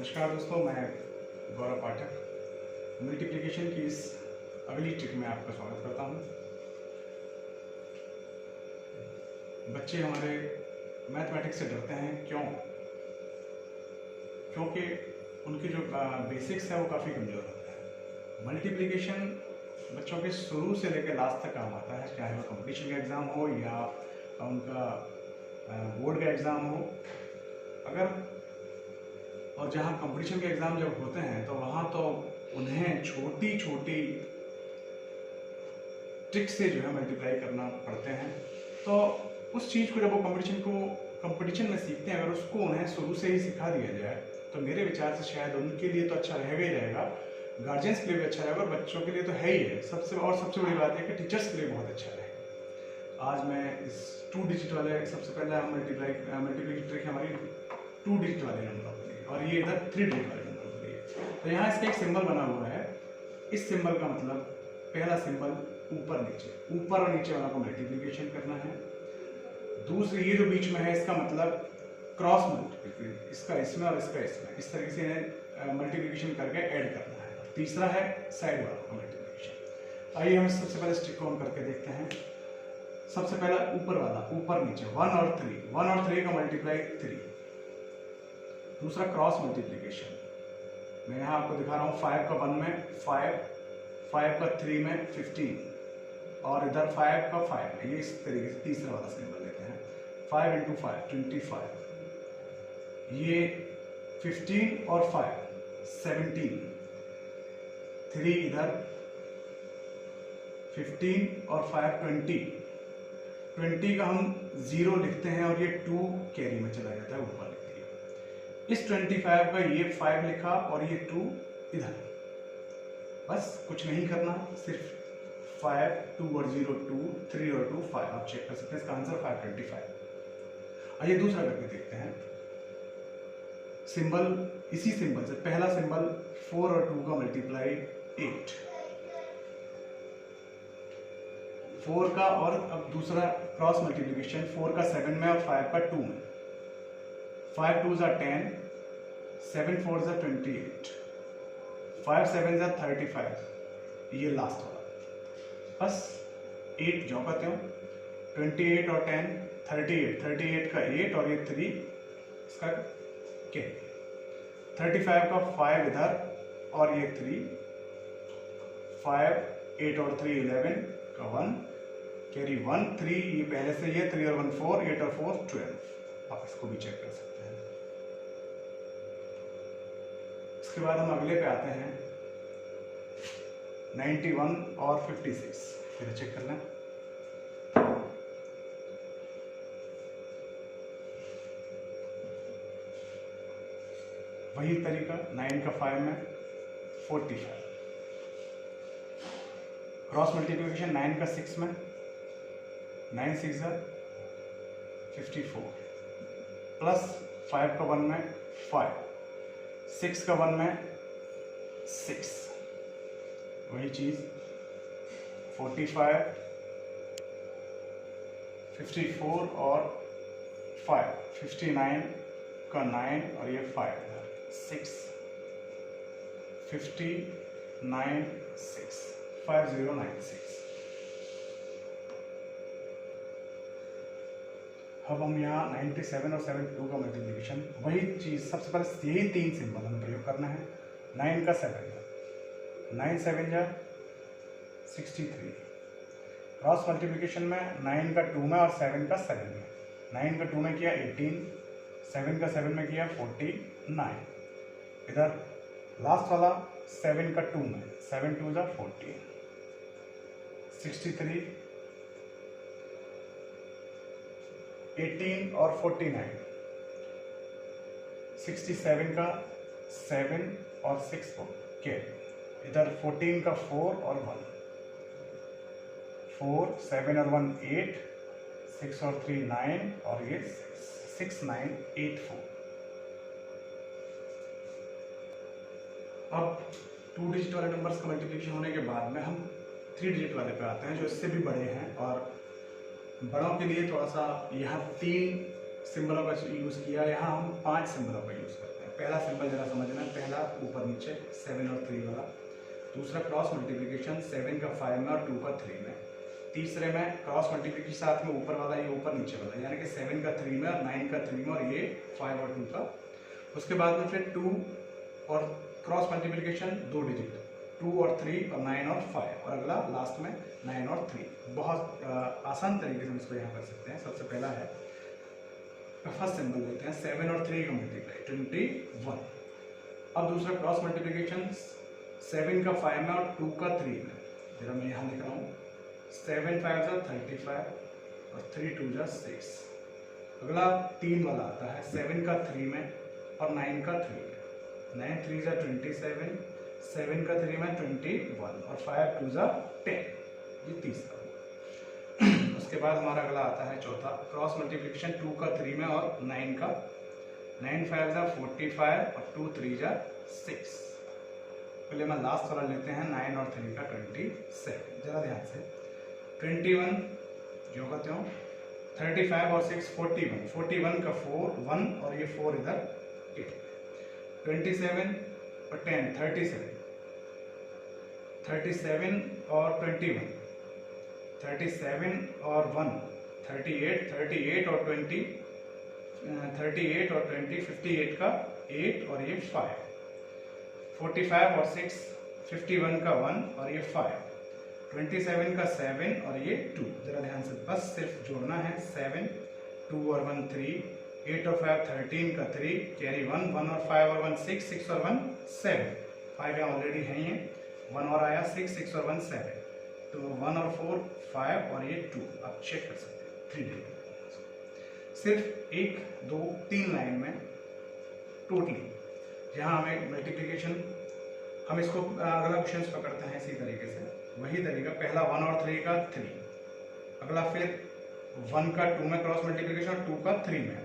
नमस्कार दोस्तों, मैं गौरव पाठक मल्टीप्लिकेशन की इस अगली ट्रिक में आपका स्वागत करता हूं। बच्चे हमारे मैथमेटिक्स से डरते हैं, क्यों? क्योंकि उनकी जो बेसिक्स है वो काफ़ी कमज़ोर होता है। मल्टीप्लिकेशन बच्चों के शुरू से लेकर लास्ट तक काम आता है, चाहे वो कंपटीशन का एग्ज़ाम हो या उनका बोर्ड का एग्ज़ाम हो। और जहाँ कंपटीशन के एग्ज़ाम जब होते हैं तो वहाँ तो उन्हें छोटी छोटी ट्रिक से जो है मल्टीप्लाई करना पड़ते हैं। तो उस चीज़ को जब वो कंपटीशन में सीखते हैं, अगर उसको उन्हें शुरू से ही सिखा दिया जाए तो मेरे विचार से शायद उनके लिए तो अच्छा रहेगा ही रहेगा, गार्जियंस के लिए भी अच्छा रहेगा और बच्चों के लिए तो है ही है। सबसे बड़ी बात है कि टीचर्स के लिए बहुत अच्छा रहेगा। आज मैं इस 2 डिजिट वाले, सबसे पहले हम मल्टीप्लिकेशन ट्रिक हमारी 2 डिजिट वाले नंबर के लिए, और ये इधर 3 डिजिट वाले नंबर के लिए। तो यहाँ इसका एक सिंबल बना हुआ है। इस सिंबल का मतलब पहला सिंबल ऊपर और नीचे वाला को मल्टीप्लिकेशन करना है। दूसरी ये जो बीच में है इसका मतलब क्रॉस मल्टीप्लिकेशन, इसका इसमें और इसका इसमें, इस तरीके से इन्हें मल्टीप्लिकेशन करके ऐड करना है। तीसरा है साइड वाला का मल्टीप्लिकेशन। आइए हम सबसे पहले स्टिक को ऑन करके देखते हैं। सबसे पहला ऊपर वाला, ऊपर नीचे 1 और 3 का मल्टीप्लाई 3। दूसरा क्रॉस मल्टीप्लिकेशन, मैं यहाँ आपको दिखा रहा हूँ। 5 का 1 में 5 का 3 में 15 और इधर 5 का 5 में। ये इस तरीके से तीसरा वाला सिंबल लेते हैं। 5 × 5 25, ये 15 और 5 17, 3 इधर 15 और 5 20 का हम 0 लिखते हैं और ये 2 कैरी में चला जाता है ऊपर। इस 25 का ये 5 लिखा और ये 2 इधर। बस कुछ नहीं करना, सिर्फ 5 2 और 0 2 3 और 2 5। आप चेक कर सकते हैं, इसका आंसर 525। आइए दूसरा करके देखते हैं। सिंबल, इसी सिंबल से पहला सिंबल 4 और 2 का मल्टीप्लाई 8, 4 का। और अब दूसरा क्रॉस मल्टीप्लिकेशन 4 का 7 में और 5 का 2 में। 5 2s are 10, 7 4s are 28, 5 7s are 35। ये लास्ट वाला, बस 8 जो का त्यों। 28 और 10 38 का 8 और ये 3 इसका के। 35 का 5 इधर और ये 3, 5 8 और 3 11 का 1 कैरी 1 3, ये पहले से ये 3 और 1 4, 8 और 4 12। आप इसको भी चेक कर सकते हैं। इसके बाद हम अगले पे आते हैं 91 और 56। फिर चेक कर लें। वही तरीका 9 का 5 में 45, क्रॉस मल्टीप्लिकेशन 9 का 6 में 9 6 54 प्लस 5 का 1 में 5, 6 का 1 में 6, वही चीज़ 45 54 और 5 59 का 9 और ये 5 6 59 6 5096। अब हम यहाँ 97 और 72 का मल्टीप्लिकेशन, वही चीज़, सबसे पहले यही 3 सिंबल हमें प्रयोग करना है। 9 का 7 9 7 जा 63। क्रॉस मल्टीप्लिकेशन में 9 का 2 में और 7 का 7 में। 9 का 2 में किया 18, 7 का 7 में किया 49। इधर लास्ट वाला 7 का 2 में 7 2 जा 40, 63 18 और 49, 67 का 7 और 6 के। इधर 14 का 4 और 1, 4 7 और 1 8, 6 और 3 9 और ये 6 9 8 4। अब 2 डिजिट वाले नंबर्स का मल्टीप्लिकेशन होने के बाद में हम 3 डिजिट वाले पे आते हैं, जो इससे भी बड़े हैं। और बड़ों के लिए थोड़ा सा यहाँ 3 सिंबलों का यूज़ किया, यहाँ हम 5 सिंबलों का यूज़ करते हैं। पहला सिंबल जरा समझना, पहला ऊपर नीचे 7 और 3 वाला, दूसरा क्रॉस मल्टीप्लिकेशन 7 का 5 में और 2 का 3 में, तीसरे में क्रॉस मल्टीप्लिकेशन साथ में ऊपर वाला ये ऊपर नीचे वाला, यानी कि 7 का 3 में और 9 का 3 में और ये 5 और 2 का। उसके बाद में फिर 2 और क्रॉस मल्टीप्लिकेशन 2 डिजिट, 2 और 3 और 9 और 5, और अगला लास्ट में 9 और 3। बहुत आसान तरीके से हम इसको यहाँ कर सकते हैं। सबसे पहला है फर्स्ट सिंबल लेते हैं 7 और 3 का मल्टीप्लाई 21। अब दूसरा क्रॉस मल्टीप्लिकेशन 7 का 5 में और 2 का 3 में, जरा मैं यहाँ लिख रहा हूँ 7 5 जा 35 और 3 2 जा 6। अगला 3 वाला आता है 7 का 3 में और 9 का 3 में, 9 3 जा 27, 7 का 3 में 21 और 5 2 जा 10, ये तीसरा। उसके बाद हमारा अगला आता है चौथा क्रॉस मल्टीप्लिकेशन 2 का 3 में और 9 का, 9 5 जा 45 और 2 3 जा 6। पहले मैं लास्ट वाला लेते हैं 9 और 3 का 27, जरा ध्यान से 21 जो करते हो, 35 और 6 41, 41 का 4 1 और ये 4 इधर 8, 27 और 10 37, 37 और 21, 37 और 1 38, 38 और 20, 38 और 20 58 का 8 और ये 5, 45 और 6 51 का 1 और ये 5, 27 का 7 और ये 2। जरा ध्यान से बस सिर्फ जोड़ना है 7 2 और 1 3, 8 और 5 13 का 3 कैरी 1 1 और 5 और 1 6 6 और 1 7, 5 यहाँ ऑलरेडी है, ये 1 और आया 6 6 और 1 7, तो 1 और 4 5 और ये 2। आप चेक कर सकते हैं 3 डिजिट। सिर्फ 1 2 3 लाइन में टोटली जहाँ हमें मल्टीप्लिकेशन, हम इसको अगला क्वेश्चन पकड़ते हैं इसी तरीके से, वही तरीका। पहला 1 और 3 का 3, अगला फिर 1 का 2 में क्रॉस मल्टीप्लिकेशन, 2 का 3 में,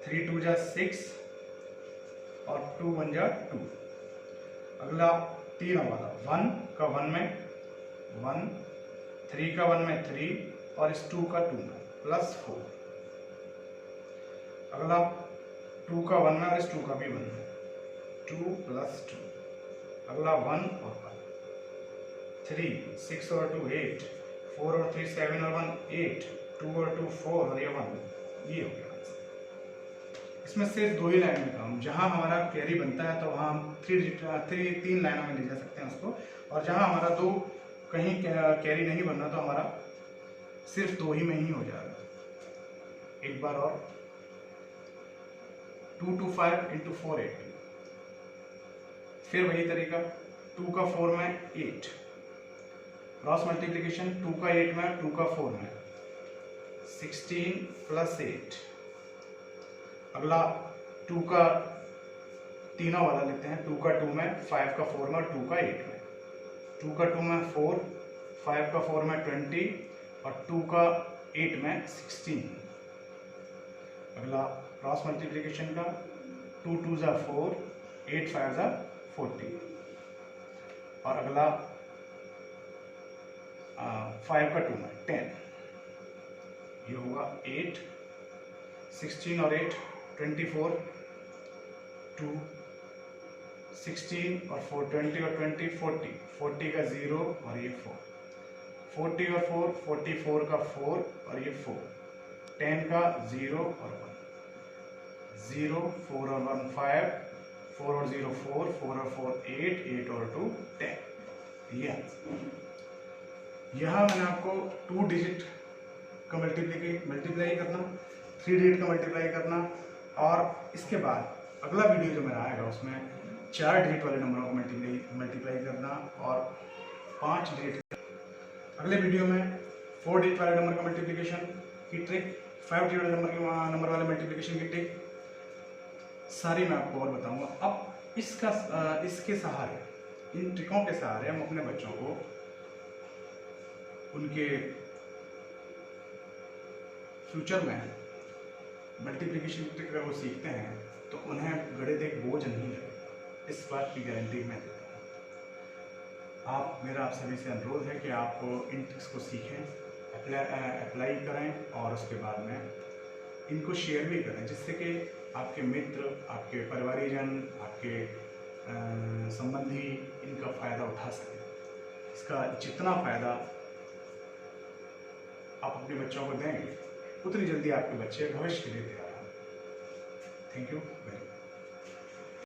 3 2 जा 6 और 2 1 जा 2। अगला 3 वाला 1 का 1 में 1, 3 का 1 में 3 और इस 2 का 2 में प्लस 4। अगला 2 का 1 में और इस 2 का भी 1 में 2 प्लस 2। अगला 1 और 1, 3 6 और 2 8, 4 और 3 7 और 1 8, 2 और 2 4 और ये 1, ये हो गया। इसमें सिर्फ 2 ही लाइन में काम, जहां हमारा कैरी बनता है तो वहां हम 3 लाइनों में ले जा सकते हैं उसको, और जहां हमारा 2 कहीं कैरी नहीं बनना तो हमारा सिर्फ 2 ही में ही हो जाएगा। एक बार और 2 2 5 इंटू 4 8, फिर वही तरीका 2 का 4 में 8, क्रॉस मल्टीप्लिकेशन 2 का 8 में 2 का 4 में 16 प्लस 8। अगला 2 का तीनों वाला लेते हैं, 2 का 2 में 5 का 4 में और 2 का 8 में, 2 का 2 में 4, 5 का 4 में 20 और 2 का 8 में 16। अगला क्रॉस मल्टीप्लिकेशन का 2 2 जा 4, 8 5 जा 40, और अगला 5 का 2 में 10, ये होगा 8 16 और 8 24, 2 16 और 4 20 और 20 40, 40 का 0 और ये 4, 40 और 4 44 का 4 और ये 4, 10 का 0 और 1, 0 4 और 1 5, 4 और 0 4, 4 और 4 8, 8 और 2 10। ये यहाँ मैंने आपको 2 डिजिट का मल्टीप्लाई करना, 3 डिजिट का मल्टीप्लाई करना, और इसके बाद अगला वीडियो जो मेरा आएगा उसमें 4 डिजिट वाले नंबरों को मल्टीप्लाई करना और 5 डिजिट। अगले वीडियो में 4 डिजिट वाले नंबर का मल्टीप्लिकेशन की ट्रिक, 5 डिजिट वाले नंबर वाले मल्टीप्लिकेशन की ट्रिक सारी मैं आपको और बताऊंगा। अब इसके सहारे, इन ट्रिकों के सहारे हम अपने बच्चों को उनके फ्यूचर में मल्टीप्लिकेशन की ट्रिक अगर वो सीखते हैं तो उन्हें गणित एक बोझ नहीं लगेगा, इस बात की गारंटी मैं देता हूँ। मेरा आप सभी से अनुरोध है कि आप इन ट्रिक्स को सीखें, अप्लाई करें और उसके बाद में इनको शेयर भी करें, जिससे कि आपके मित्र, आपके परिवारीजन, आपके संबंधी इनका फ़ायदा उठा सकें। इसका जितना फ़ायदा आप अपने बच्चों को देंगे, उतनी जल्दी आपके बच्चे भविष्य के लिए तैयार होंगे। Thank you very much.